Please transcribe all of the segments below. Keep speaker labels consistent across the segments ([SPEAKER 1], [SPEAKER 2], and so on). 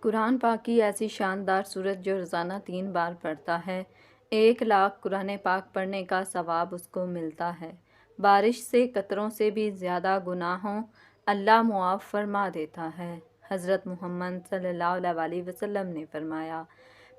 [SPEAKER 1] قرآن پاک کی ایسی شاندار صورت جو روزانہ 3 بار پڑھتا ہے 1,00,000 قرآن پاک پڑھنے کا ثواب اس کو ملتا ہے۔ بارش سے قطروں سے بھی زیادہ گناہوں اللہ معاف فرما دیتا ہے۔ حضرت محمد صلی اللہ علیہ وسلم نے فرمایا،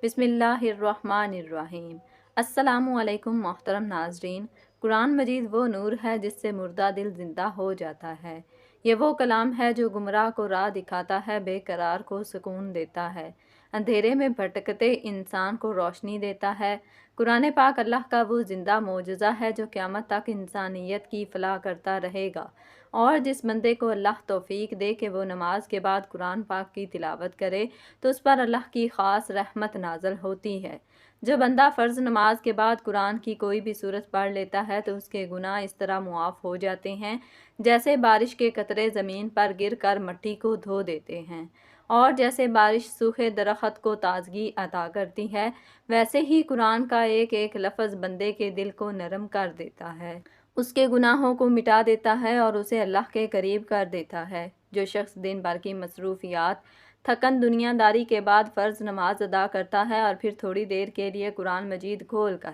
[SPEAKER 1] بسم اللہ الرحمن الرحیم۔ السلام علیکم محترم ناظرین۔ قرآن مجید وہ نور ہے جس سے مردہ دل زندہ ہو جاتا ہے۔ یہ وہ کلام ہے جو گمراہ کو راہ دکھاتا ہے، بے قرار کو سکون دیتا ہے، اندھیرے میں بھٹکتے انسان کو روشنی دیتا ہے۔ قرآن پاک اللہ کا وہ زندہ معجزہ ہے جو قیامت تک انسانیت کی فلاح کرتا رہے گا، اور جس بندے کو اللہ توفیق دے کہ وہ نماز کے بعد قرآن پاک کی تلاوت کرے تو اس پر اللہ کی خاص رحمت نازل ہوتی ہے۔ جو بندہ فرض نماز کے بعد قرآن کی کوئی بھی سورت پڑھ لیتا ہے تو اس کے گناہ اس طرح معاف ہو جاتے ہیں جیسے بارش کے قطرے زمین پر گر کر مٹی کو دھو دیتے ہیں، اور جیسے بارش سوکھے درخت کو تازگی عطا کرتی ہے، ویسے ہی قرآن کا ایک ایک لفظ بندے کے دل کو نرم کر دیتا ہے، اس کے گناہوں کو مٹا دیتا ہے اور اسے اللہ کے قریب کر دیتا ہے۔ جو شخص دن بھر کی مصروفیات، تھکن دنیا داری کے بعد فرض نماز ادا کرتا ہے اور پھر تھوڑی دیر کے لیے قرآن مجید کھول کر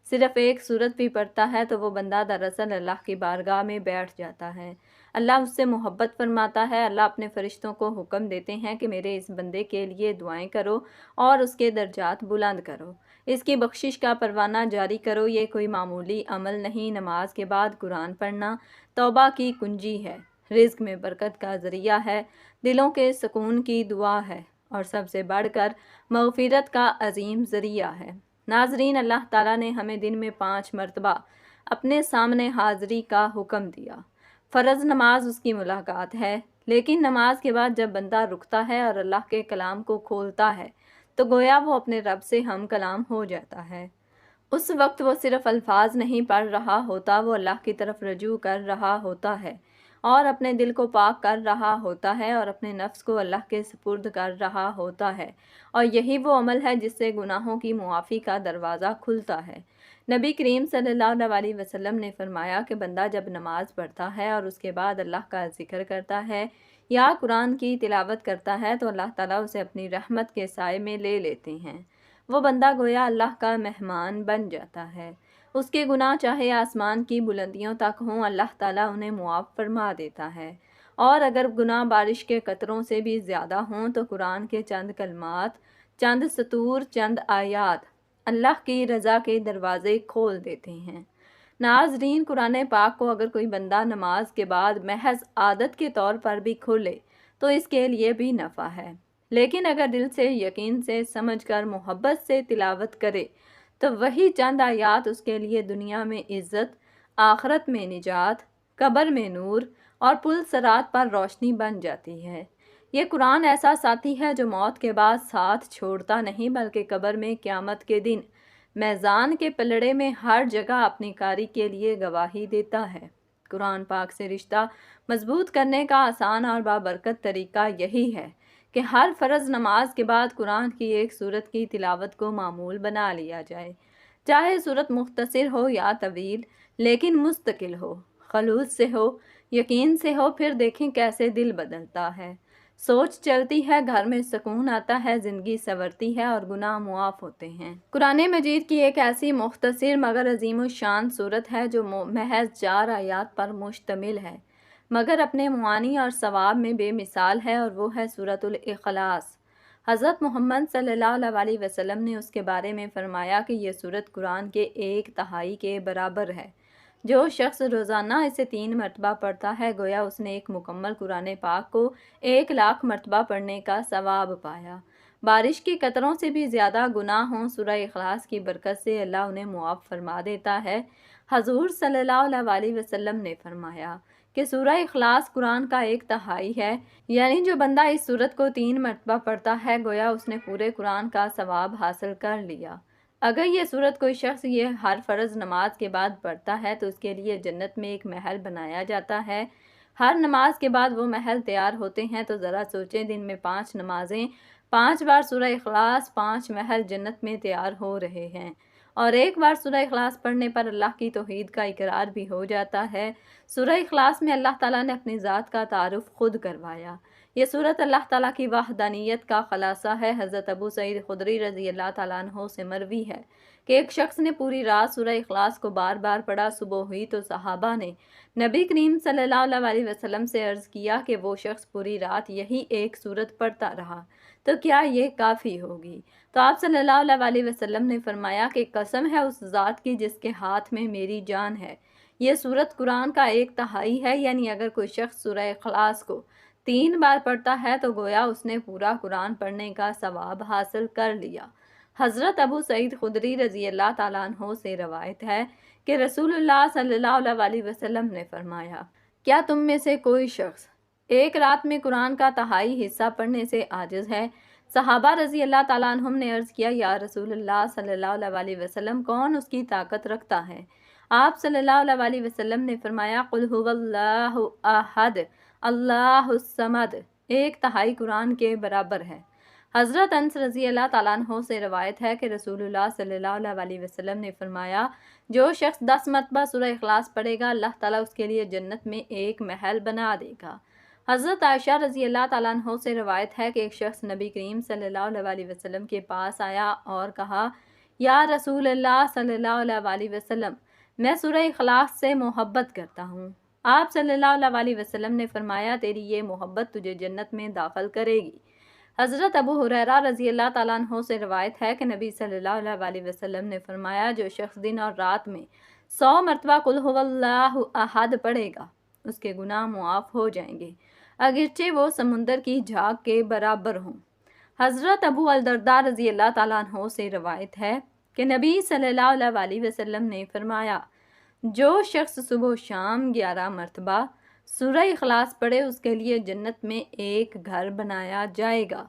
[SPEAKER 1] صرف ایک سورت بھی پڑھتا ہے تو وہ بندہ دراصل اللہ کی بارگاہ میں بیٹھ جاتا ہے۔ اللہ اس سے محبت فرماتا ہے۔ اللہ اپنے فرشتوں کو حکم دیتے ہیں کہ میرے اس بندے کے لیے دعائیں کرو اور اس کے درجات بلند کرو، اس کی بخشش کا پروانہ جاری کرو۔ یہ کوئی معمولی عمل نہیں، نماز کے بعد قرآن پڑھنا توبہ کی کنجی ہے، رزق میں برکت کا ذریعہ ہے، دلوں کے سکون کی دعا ہے، اور سب سے بڑھ کر مغفرت کا عظیم ذریعہ ہے۔ ناظرین، اللہ تعالیٰ نے ہمیں دن میں 5 مرتبہ اپنے سامنے حاضری کا حکم دیا۔ فرض نماز اس کی ملاقات ہے، لیکن نماز کے بعد جب بندہ رکتا ہے اور اللہ کے کلام کو کھولتا ہے تو گویا وہ اپنے رب سے ہم کلام ہو جاتا ہے۔ اس وقت وہ صرف الفاظ نہیں پڑھ رہا ہوتا، وہ اللہ کی طرف رجوع کر رہا ہوتا ہے اور اپنے دل کو پاک کر رہا ہوتا ہے اور اپنے نفس کو اللہ کے سپرد کر رہا ہوتا ہے، اور یہی وہ عمل ہے جس سے گناہوں کی معافی کا دروازہ کھلتا ہے۔ نبی کریم صلی اللہ علیہ وسلم نے فرمایا کہ بندہ جب نماز پڑھتا ہے اور اس کے بعد اللہ کا ذکر کرتا ہے یا قرآن کی تلاوت کرتا ہے تو اللہ تعالیٰ اسے اپنی رحمت کے سائے میں لے لیتے ہیں۔ وہ بندہ گویا اللہ کا مہمان بن جاتا ہے۔ اس کے گناہ چاہے آسمان کی بلندیوں تک ہوں، اللہ تعالیٰ انہیں معاف فرما دیتا ہے، اور اگر گناہ بارش کے قطروں سے بھی زیادہ ہوں تو قرآن کے چند کلمات، چند سطور، چند آیات اللہ کی رضا کے دروازے کھول دیتے ہیں۔ ناظرین، قرآن پاک کو اگر کوئی بندہ نماز کے بعد محض عادت کے طور پر بھی کھولے تو اس کے لیے بھی نفع ہے، لیکن اگر دل سے، یقین سے، سمجھ کر، محبت سے تلاوت کرے تو وہی چند آیات اس کے لیے دنیا میں عزت، آخرت میں نجات، قبر میں نور اور پل صراط پر روشنی بن جاتی ہے۔ یہ قرآن ایسا ساتھی ہے جو موت کے بعد ساتھ چھوڑتا نہیں، بلکہ قبر میں، قیامت کے دن، میزان کے پلڑے میں ہر جگہ اپنی کاری کے لیے گواہی دیتا ہے۔ قرآن پاک سے رشتہ مضبوط کرنے کا آسان اور بابرکت طریقہ یہی ہے کہ ہر فرض نماز کے بعد قرآن کی ایک سورت کی تلاوت کو معمول بنا لیا جائے، چاہے سورت مختصر ہو یا طویل، لیکن مستقل ہو، خلوص سے ہو، یقین سے ہو، پھر دیکھیں کیسے دل بدلتا ہے، سوچ چلتی ہے، گھر میں سکون آتا ہے، زندگی سنورتی ہے اور گناہ معاف ہوتے ہیں۔ قرآن مجید کی ایک ایسی مختصر مگر عظیم الشان سورت ہے جو محض 4 آیات پر مشتمل ہے، مگر اپنے معانی اور ثواب میں بے مثال ہے، اور وہ ہے سورۃ الاخلاص۔ حضرت محمد صلی اللہ علیہ وسلم نے اس کے بارے میں فرمایا کہ یہ سورت قرآن کے 1/3 کے برابر ہے۔ جو شخص روزانہ اسے 3 مرتبہ پڑھتا ہے گویا اس نے ایک مکمل قرآن پاک کو 1,00,000 مرتبہ پڑھنے کا ثواب پایا۔ بارش کے قطروں سے بھی زیادہ گناہ ہوں، سورہ اخلاص کی برکت سے اللہ انہیں معاف فرما دیتا ہے۔ حضور صلی اللہ علیہ وسلم نے فرمایا کہ سورہ اخلاص قرآن کا 1/3 ہے، یعنی جو بندہ اس سورت کو 3 مرتبہ پڑھتا ہے گویا اس نے پورے قرآن کا ثواب حاصل کر لیا۔ اگر یہ سورت کوئی شخص یہ ہر فرض نماز کے بعد پڑھتا ہے تو اس کے لیے جنت میں ایک محل بنایا جاتا ہے۔ ہر نماز کے بعد وہ محل تیار ہوتے ہیں، تو ذرا سوچیں، دن میں 5 نمازیں، 5 بار سورہ اخلاص، 5 محل جنت میں تیار ہو رہے ہیں، اور ایک بار سورہ اخلاص پڑھنے پر اللہ کی توحید کا اقرار بھی ہو جاتا ہے۔ سورہ اخلاص میں اللہ تعالیٰ نے اپنی ذات کا تعارف خود کروایا، یہ صورت اللہ تعالیٰ کی وحدانیت کا خلاصہ ہے۔ حضرت ابو سعید خدری رضی اللہ تعالیٰ عنہ سے مروی ہے کہ ایک شخص نے پوری رات سورہ اخلاص کو بار بار پڑھا۔ صبح ہوئی تو صحابہ نے نبی کریم صلی اللہ علیہ وسلم سے عرض کیا کہ وہ شخص پوری رات یہی ایک صورت پڑھتا رہا تو کیا یہ کافی ہوگی؟ تو آپ صلی اللہ علیہ وسلم نے فرمایا کہ قسم ہے اس ذات کی جس کے ہاتھ میں میری جان ہے، یہ صورت قرآن کا 1/3 ہے، یعنی اگر کوئی شخص سورہ اخلاص کو 3 بار پڑھتا ہے تو گویا اس نے پورا قرآن پڑھنے کا ثواب حاصل کر لیا۔ حضرت ابو سعید خدری رضی اللہ تعالیٰ عنہ سے روایت ہے کہ رسول اللہ صلی اللہ علیہ وسلم نے فرمایا، کیا تم میں سے کوئی شخص ایک رات میں قرآن کا 1/3 حصہ پڑھنے سے عاجز ہے؟ صحابہ رضی اللہ تعالیٰ عنہم نے عرض کیا، یا رسول اللہ صلی اللہ علیہ وسلم، کون اس کی طاقت رکھتا ہے؟ آپ صلی اللہ علیہ وسلم نے فرمایا، قل هو اللہ احد اللہ الصمد، 1/3 قرآن کے برابر ہے۔ حضرت انس رضی اللہ تعالیٰ عنہ سے روایت ہے کہ رسول اللہ صلی اللہ علیہ وسلم نے فرمایا، جو شخص 10 مرتبہ سورہ اخلاص پڑھے گا اللہ تعالیٰ اس کے لیے جنت میں ایک محل بنا دے گا۔ حضرت عائشہ رضی اللہ تعالیٰ عنہ سے روایت ہے کہ ایک شخص نبی کریم صلی اللہ علیہ وسلم کے پاس آیا اور کہا، یا رسول اللہ صلی اللہ علیہ وسلم، میں سورہ اخلاص سے محبت کرتا ہوں۔ آپ صلی اللہ علیہ وسلم نے فرمایا، تیری یہ محبت تجھے جنت میں داخل کرے گی۔ حضرت ابو ہریرہ رضی اللہ تعالیٰ عنہ سے روایت ہے کہ نبی صلی اللہ علیہ وسلم نے فرمایا، جو شخص دن اور رات میں 100 مرتبہ قل هو اللہ احد پڑھے گا اس کے گناہ معاف ہو جائیں گے، اگرچہ وہ سمندر کی جھاگ کے برابر ہوں۔ حضرت ابو الدرداء رضی اللہ تعالیٰ عنہ سے روایت ہے کہ نبی صلی اللہ علیہ وسلم نے فرمایا، جو شخص صبح و شام 11 مرتبہ سورہ اخلاص پڑھے اس کے لیے جنت میں ایک گھر بنایا جائے گا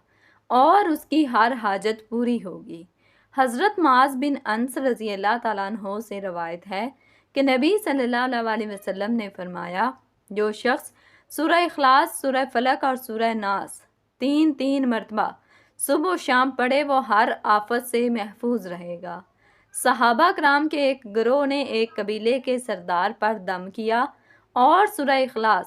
[SPEAKER 1] اور اس کی ہر حاجت پوری ہوگی۔ حضرت معاذ بن انس رضی اللہ تعالیٰ عنہ سے روایت ہے کہ نبی صلی اللہ علیہ وسلم نے فرمایا، جو شخص سورہ اخلاص، سورہ فلق اور سورہ ناس 3 مرتبہ صبح و شام پڑھے وہ ہر آفت سے محفوظ رہے گا۔ صحابہ کرام کے ایک گروہ نے ایک قبیلے کے سردار پر دم کیا اور سورہ اخلاص،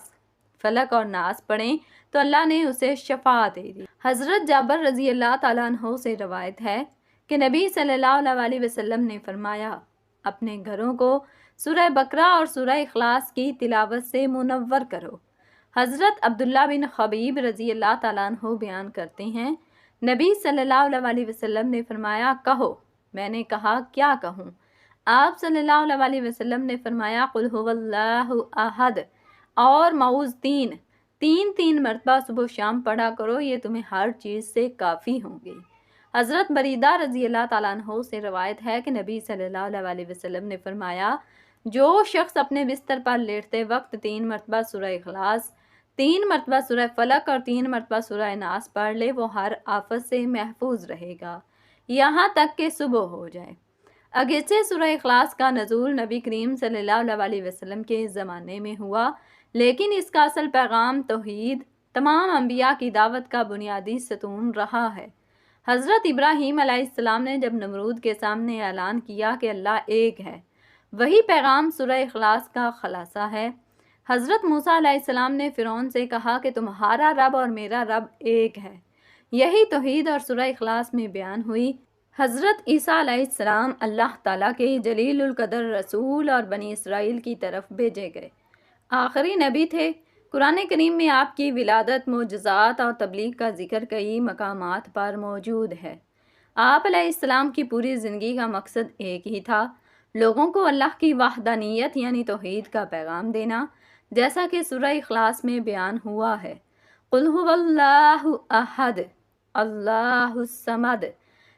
[SPEAKER 1] فلق اور ناس پڑھیں تو اللہ نے اسے شفا دے دی۔ حضرت جابر رضی اللہ تعالیٰ عنہ سے روایت ہے کہ نبی صلی اللہ علیہ وسلم نے فرمایا، اپنے گھروں کو سورہ بقرہ اور سورہ اخلاص کی تلاوت سے منور کرو۔ حضرت عبداللہ بن خبیب رضی اللہ تعالیٰ عنہ بیان کرتے ہیں، نبی صلی اللہ علیہ وسلم نے فرمایا، کہو۔ میں نے کہا، کیا کہوں؟ آپ صلی اللہ علیہ وسلم نے فرمایا، قل هو اللہ احد اور معوذ 3 مرتبہ صبح و شام پڑھا کرو، یہ تمہیں ہر چیز سے کافی ہوں گے۔ حضرت بریدہ رضی اللہ تعالیٰ عنہ سے روایت ہے کہ نبی صلی اللہ علیہ وسلم نے فرمایا، جو شخص اپنے بستر پر لیٹتے وقت 3 مرتبہ سورہ اخلاص، 3 مرتبہ سورہ فلق اور 3 مرتبہ سورہ ناس پڑھ لے وہ ہر آفت سے محفوظ رہے گا یہاں تک کہ صبح ہو جائے۔ اگرچہ سورہ اخلاص کا نزول نبی کریم صلی اللہ علیہ وسلم کے زمانے میں ہوا، لیکن اس کا اصل پیغام توحید، تمام انبیاء کی دعوت کا بنیادی ستون رہا ہے۔ حضرت ابراہیم علیہ السلام نے جب نمرود کے سامنے اعلان کیا کہ اللہ ایک ہے، وہی پیغام سورہ اخلاص کا خلاصہ ہے۔ حضرت موسیٰ علیہ السلام نے فرعون سے کہا کہ تمہارا رب اور میرا رب ایک ہے، یہی توحید اور سورہ اخلاص میں بیان ہوئی۔ حضرت عیسیٰ علیہ السلام اللہ تعالیٰ کے جلیل القدر رسول اور بنی اسرائیل کی طرف بھیجے گئے، آخری نبی تھے۔ قرآن کریم میں آپ کی ولادت، معجزات اور تبلیغ کا ذکر کئی مقامات پر موجود ہے۔ آپ علیہ السلام کی پوری زندگی کا مقصد ایک ہی تھا، لوگوں کو اللہ کی وحدانیت یعنی توحید کا پیغام دینا، جیسا کہ سورہ اخلاص میں بیان ہوا ہے، قل هو اللہ احد اللہ الصمد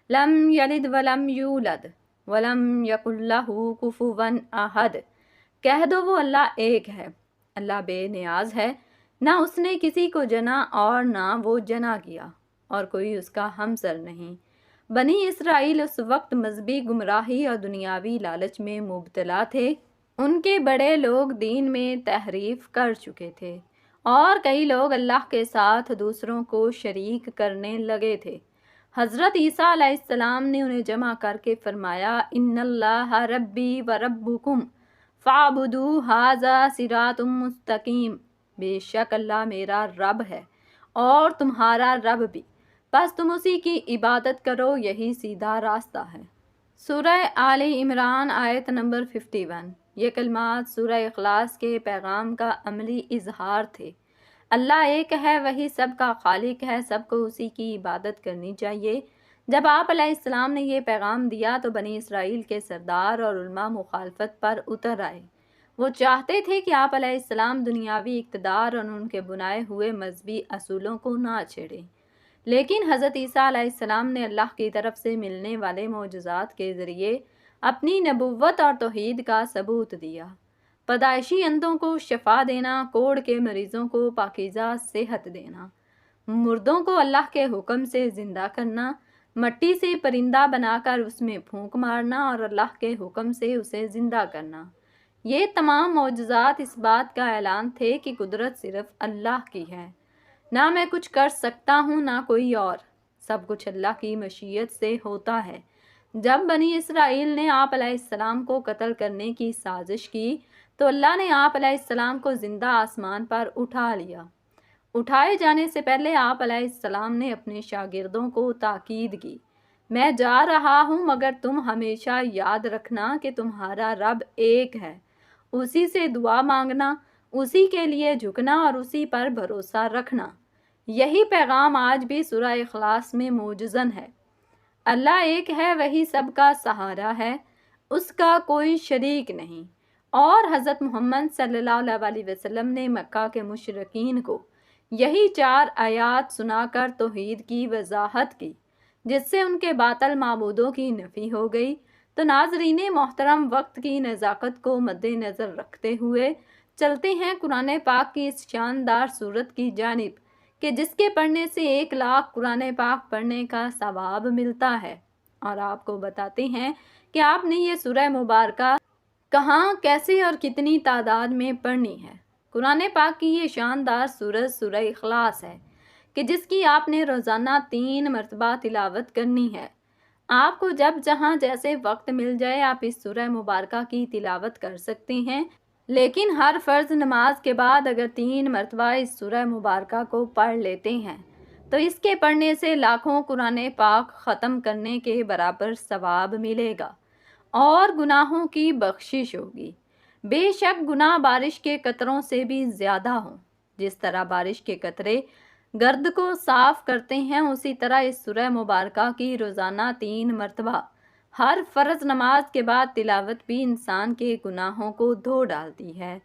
[SPEAKER 1] لم یلد ولم یولد ولم یکن لہ کفوا احد۔ کہہ دو وہ اللہ ایک ہے، اللہ بے نیاز ہے، نہ اس نے کسی کو جنا اور نہ وہ جنا کیا، اور کوئی اس کا ہمسر نہیں۔ بنی اسرائیل اس وقت مذہبی گمراہی اور دنیاوی لالچ میں مبتلا تھے۔ ان کے بڑے لوگ دین میں تحریف کر چکے تھے اور کئی لوگ اللہ کے ساتھ دوسروں کو شریک کرنے لگے تھے۔ حضرت عیسیٰ علیہ السلام نے انہیں جمع کر کے فرمایا، ان اللہ ربی و ربکم فاعبدوہ ھذا صراط مستقیم، بے شک اللہ میرا رب ہے اور تمہارا رب بھی، بس تم اسی کی عبادت کرو، یہی سیدھا راستہ ہے۔ سورہ آل عمران آیت نمبر 51۔ یہ کلمات سورہ اخلاص کے پیغام کا عملی اظہار تھے۔ اللہ ایک ہے، وہی سب کا خالق ہے، سب کو اسی کی عبادت کرنی چاہیے۔ جب آپ علیہ السلام نے یہ پیغام دیا تو بنی اسرائیل کے سردار اور علماء مخالفت پر اتر آئے۔ وہ چاہتے تھے کہ آپ علیہ السلام دنیاوی اقتدار اور ان کے بنائے ہوئے مذہبی اصولوں کو نہ چھیڑیں، لیکن حضرت عیسیٰ علیہ السلام نے اللہ کی طرف سے ملنے والے معجزات کے ذریعے اپنی نبوت اور توحید کا ثبوت دیا۔ پیدائشی اندھوں کو شفا دینا، کوڑ کے مریضوں کو پاکیزہ صحت دینا، مردوں کو اللہ کے حکم سے زندہ کرنا، مٹی سے پرندہ بنا کر اس میں پھونک مارنا اور اللہ کے حکم سے اسے زندہ کرنا، یہ تمام معجزات اس بات کا اعلان تھے کہ قدرت صرف اللہ کی ہے۔ نہ میں کچھ کر سکتا ہوں نہ کوئی اور، سب کچھ اللہ کی مشیت سے ہوتا ہے۔ جب بنی اسرائیل نے آپ علیہ السلام کو قتل کرنے کی سازش کی تو اللہ نے آپ علیہ السلام کو زندہ آسمان پر اٹھا لیا۔ اٹھائے جانے سے پہلے آپ علیہ السلام نے اپنے شاگردوں کو تاکید کی، میں جا رہا ہوں مگر تم ہمیشہ یاد رکھنا کہ تمہارا رب ایک ہے، اسی سے دعا مانگنا، اسی کے لیے جھکنا اور اسی پر بھروسہ رکھنا۔ یہی پیغام آج بھی سورہ اخلاص میں موجزن ہے۔ اللہ ایک ہے، وہی سب کا سہارا ہے، اس کا کوئی شریک نہیں۔ اور حضرت محمد صلی اللہ علیہ وسلم نے مکہ کے مشرکین کو یہی 4 آیات سنا کر توحید کی وضاحت کی، جس سے ان کے باطل معبودوں کی نفی ہو گئی۔ تو ناظرین محترم، وقت کی نزاکت کو مد نظر رکھتے ہوئے چلتے ہیں قرآن پاک کی اس شاندار سورت کی جانب کہ جس کے پڑھنے سے 1,00,000 قرآن پاک پڑھنے کا ثواب ملتا ہے، اور آپ کو بتاتے ہیں کہ آپ نے یہ سورہ مبارکہ کہاں، کیسے اور کتنی تعداد میں پڑھنی ہے۔ قرآن پاک کی یہ شاندار سورت سورہ اخلاص ہے کہ جس کی آپ نے روزانہ 3 مرتبہ تلاوت کرنی ہے۔ آپ کو جب جہاں جیسے وقت مل جائے آپ اس سورہ مبارکہ کی تلاوت کر سکتے ہیں، لیکن ہر فرض نماز کے بعد اگر 3 مرتبہ اس سورہ مبارکہ کو پڑھ لیتے ہیں تو اس کے پڑھنے سے لاکھوں قرآن پاک ختم کرنے کے برابر ثواب ملے گا اور گناہوں کی بخشش ہوگی۔ بے شک گناہ بارش کے قطروں سے بھی زیادہ ہوں۔ جس طرح بارش کے قطرے گرد کو صاف کرتے ہیں، اسی طرح اس سورہ مبارکہ کی روزانہ 3 مرتبہ ہر فرض نماز کے بعد تلاوت بھی انسان کے گناہوں کو دھو ڈالتی ہے۔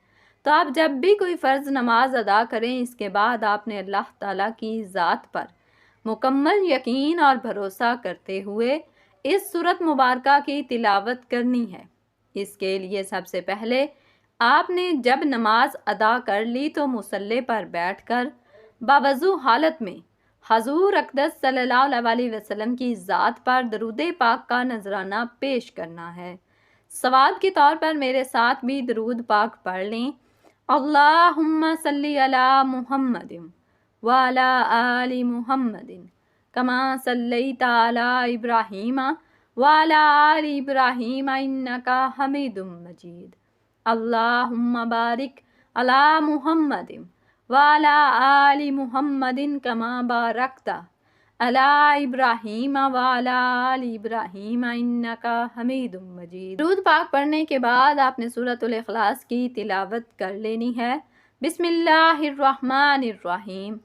[SPEAKER 1] تو آپ جب بھی کوئی فرض نماز ادا کریں، اس کے بعد آپ نے اللہ تعالیٰ کی ذات پر مکمل یقین اور بھروسہ کرتے ہوئے اس سورت مبارکہ کی تلاوت کرنی ہے۔ اس کے لیے سب سے پہلے آپ نے جب نماز ادا کر لی تو مصلی پر بیٹھ کر باوضو حالت میں حضور اقدس صلی اللہ علیہ وسلم کی ذات پر درود پاک کا نذرانہ پیش کرنا ہے۔ ثواب کے طور پر میرے ساتھ بھی درود پاک پڑھ لیں۔ اللہم صلی علی محمد وعلی آل محمد کما صلیت علی ابراہیم وعلی آل ابراہیم انکا حمید مجید۔ اللہم بارک علی محمد وعلی آل محمد کما بارکت علی ابراہیم وعلی آل ابراہیم انکا حمید مجید۔ درود پاک پڑھنے کے بعد آپ نے سورۃ الاخلاص کی تلاوت کر لینی ہے۔ بسم اللہ الرحمن الرحیم۔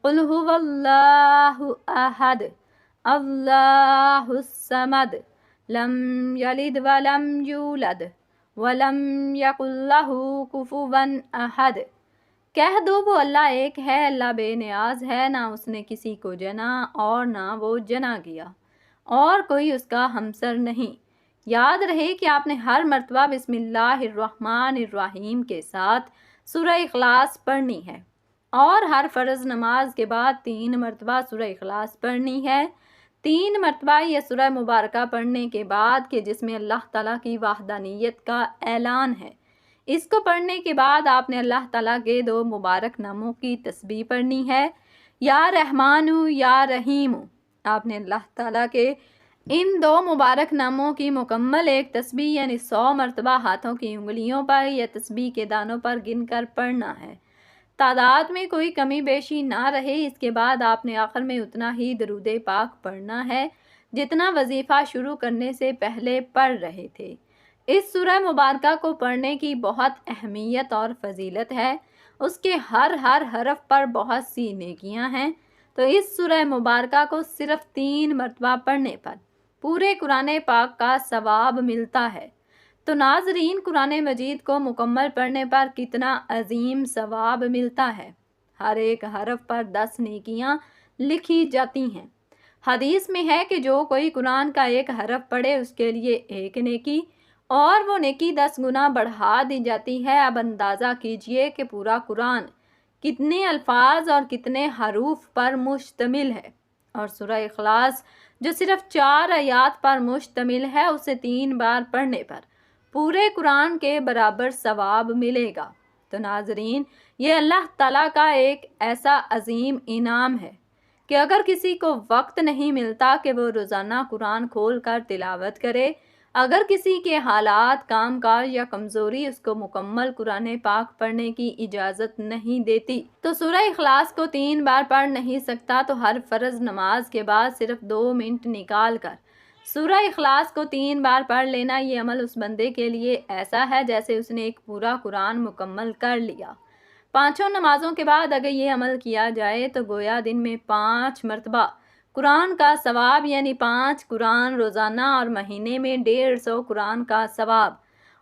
[SPEAKER 1] قل هو اللہ احد اللہ الصمد لم یلد ولم یولد ولم یکن لہ کفوا احد۔ کہہ دو وہ اللہ ایک ہے، اللہ بے نیاز ہے، نہ اس نے کسی کو جنا اور نہ وہ جنا گیا، اور کوئی اس کا ہمسر نہیں۔ یاد رہے کہ آپ نے ہر مرتبہ بسم اللہ الرحمن الرحیم کے ساتھ سورہ اخلاص پڑھنی ہے، اور ہر فرض نماز کے بعد 3 مرتبہ سورہ اخلاص پڑھنی ہے۔ 3 مرتبہ یہ سورہ مبارکہ پڑھنے کے بعد کہ جس میں اللہ تعالیٰ کی وحدانیت کا اعلان ہے، اس کو پڑھنے کے بعد آپ نے اللہ تعالیٰ کے 2 مبارک ناموں کی تسبیح پڑھنی ہے، یا رحمان یا رحیم۔ آپ نے اللہ تعالیٰ کے ان 2 مبارک ناموں کی مکمل ایک تسبیح یعنی 100 مرتبہ ہاتھوں کی انگلیوں پر یا تسبیح کے دانوں پر گن کر پڑھنا ہے۔ تعداد میں کوئی کمی بیشی نہ رہے، اس کے بعد آپ نے آخر میں اتنا ہی درود پاک پڑھنا ہے جتنا وظیفہ شروع کرنے سے پہلے پڑھ رہے تھے۔ اس سورہ مبارکہ کو پڑھنے کی بہت اہمیت اور فضیلت ہے۔ اس کے ہر حرف پر بہت سی نیکیاں ہیں۔ تو اس سورہ مبارکہ کو صرف 3 مرتبہ پڑھنے پر پورے قرآن پاک کا ثواب ملتا ہے۔ تو ناظرین، قرآن مجید کو مکمل پڑھنے پر کتنا عظیم ثواب ملتا ہے۔ ہر ایک حرف پر 10 نیکیاں لکھی جاتی ہیں۔ حدیث میں ہے کہ جو کوئی قرآن کا ایک حرف پڑھے اس کے لیے 1 نیکی، اور وہ نیکی 10 گنا بڑھا دی جاتی ہے۔ اب اندازہ کیجئے کہ پورا قرآن کتنے الفاظ اور کتنے حروف پر مشتمل ہے، اور سورہ اخلاص جو صرف 4 آیات پر مشتمل ہے، اسے 3 بار پڑھنے پر پورے قرآن کے برابر ثواب ملے گا۔ تو ناظرین، یہ اللہ تعالیٰ کا ایک ایسا عظیم انعام ہے کہ اگر کسی کو وقت نہیں ملتا کہ وہ روزانہ قرآن کھول کر تلاوت کرے، اگر کسی کے حالات، کام کاج یا کمزوری اس کو مکمل قرآن پاک پڑھنے کی اجازت نہیں دیتی، تو سورہ اخلاص کو 3 بار پڑھ نہیں سکتا، تو ہر فرض نماز کے بعد صرف 2 منٹ نکال کر سورہ اخلاص کو 3 بار پڑھ لینا، یہ عمل اس بندے کے لیے ایسا ہے جیسے اس نے ایک پورا قرآن مکمل کر لیا۔ 5 نمازوں کے بعد اگر یہ عمل کیا جائے تو گویا دن میں 5 مرتبہ قرآن کا ثواب، یعنی 5 قرآن روزانہ، اور مہینے میں 150 قرآن کا ثواب،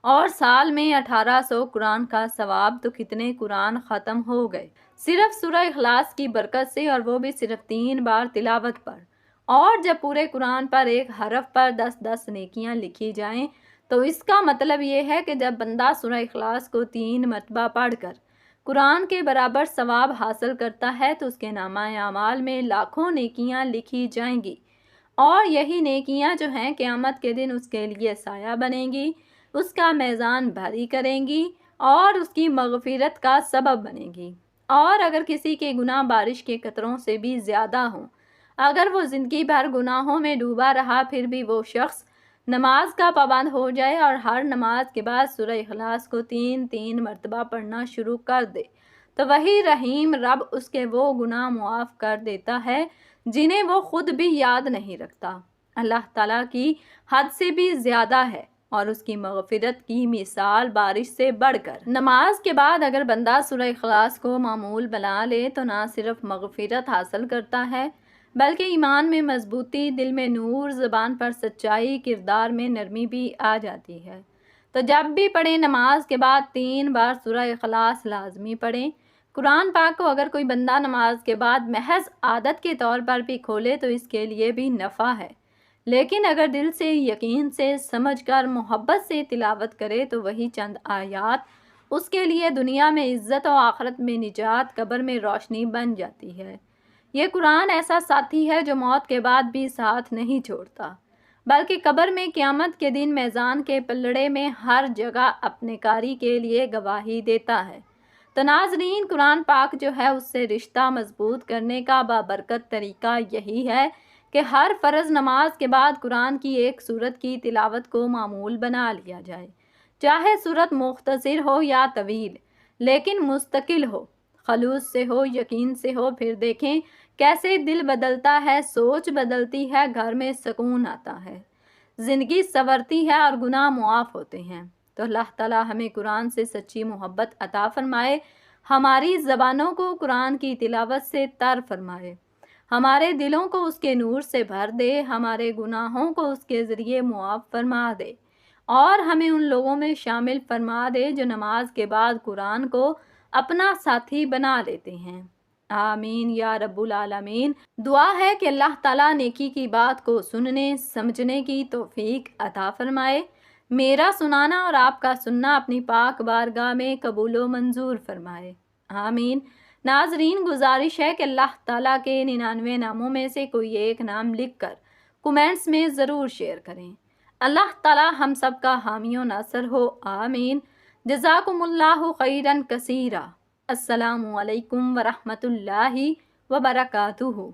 [SPEAKER 1] اور سال میں 1800 قرآن کا ثواب۔ تو کتنے قرآن ختم ہو گئے صرف سورہ اخلاص کی برکت سے، اور وہ بھی صرف 3 بار تلاوت پر۔ اور جب پورے قرآن پر ایک حرف پر 10 نیکیاں لکھی جائیں تو اس کا مطلب یہ ہے کہ جب بندہ سورہ اخلاص کو 3 مرتبہ پڑھ کر قرآن کے برابر ثواب حاصل کرتا ہے تو اس کے نامہ اعمال میں لاکھوں نیکیاں لکھی جائیں گی، اور یہی نیکیاں جو ہیں قیامت کے دن اس کے لیے سایہ بنیں گی، اس کا میزان بھاری کریں گی اور اس کی مغفرت کا سبب بنیں گی۔ اور اگر کسی کے گناہ بارش کے قطروں سے بھی زیادہ ہوں، اگر وہ زندگی بھر گناہوں میں ڈوبا رہا، پھر بھی وہ شخص نماز کا پابند ہو جائے اور ہر نماز کے بعد سورہ اخلاص کو 3 مرتبہ پڑھنا شروع کر دے، تو وہی رحیم رب اس کے وہ گناہ معاف کر دیتا ہے جنہیں وہ خود بھی یاد نہیں رکھتا۔ اللہ تعالیٰ کی حد سے بھی زیادہ ہے، اور اس کی مغفرت کی مثال بارش سے بڑھ کر۔ نماز کے بعد اگر بندہ سورہ اخلاص کو معمول بنا لے تو نہ صرف مغفرت حاصل کرتا ہے بلکہ ایمان میں مضبوطی، دل میں نور، زبان پر سچائی، کردار میں نرمی بھی آ جاتی ہے۔ تو جب بھی پڑھیں نماز کے بعد 3 بار سورہ اخلاص لازمی پڑھیں۔ قرآن پاک کو اگر کوئی بندہ نماز کے بعد محض عادت کے طور پر بھی کھولے تو اس کے لیے بھی نفع ہے، لیکن اگر دل سے، یقین سے، سمجھ کر، محبت سے تلاوت کرے تو وہی چند آیات اس کے لیے دنیا میں عزت و آخرت میں نجات، قبر میں روشنی بن جاتی ہے۔ یہ قرآن ایسا ساتھی ہے جو موت کے بعد بھی ساتھ نہیں چھوڑتا، بلکہ قبر میں، قیامت کے دن، میزان کے پلڑے میں، ہر جگہ اپنے کاری کے لیے گواہی دیتا ہے۔ تو ناظرین، قرآن پاک جو ہے اس سے رشتہ مضبوط کرنے کا بابرکت طریقہ یہی ہے کہ ہر فرض نماز کے بعد قرآن کی ایک سورت کی تلاوت کو معمول بنا لیا جائے، چاہے سورت مختصر ہو یا طویل، لیکن مستقل ہو، خلوص سے ہو، یقین سے ہو۔ پھر دیکھیں کیسے دل بدلتا ہے، سوچ بدلتی ہے، گھر میں سکون آتا ہے، زندگی سنورتی ہے اور گناہ معاف ہوتے ہیں۔ تو اللہ تعالیٰ ہمیں قرآن سے سچی محبت عطا فرمائے، ہماری زبانوں کو قرآن کی تلاوت سے تر فرمائے، ہمارے دلوں کو اس کے نور سے بھر دے، ہمارے گناہوں کو اس کے ذریعے معاف فرما دے، اور ہمیں ان لوگوں میں شامل فرما دے جو نماز کے بعد قرآن کو اپنا ساتھی بنا لیتے ہیں۔ آمین یا رب العالمین۔ دعا ہے کہ اللہ تعالیٰ نیکی کی بات کو سننے، سمجھنے کی توفیق عطا فرمائے، میرا سنانا اور آپ کا سننا اپنی پاک بارگاہ میں قبول و منظور فرمائے، آمین۔ ناظرین، گزارش ہے کہ اللہ تعالیٰ کے 99 ناموں میں سے کوئی ایک نام لکھ کر کومنٹس میں ضرور شیئر کریں۔ اللہ تعالیٰ ہم سب کا حامی و ناصر ہو، آمین۔ جزاکم اللہ خیرا کثیرا۔ السلام علیکم ورحمۃ اللہ وبرکاتہ۔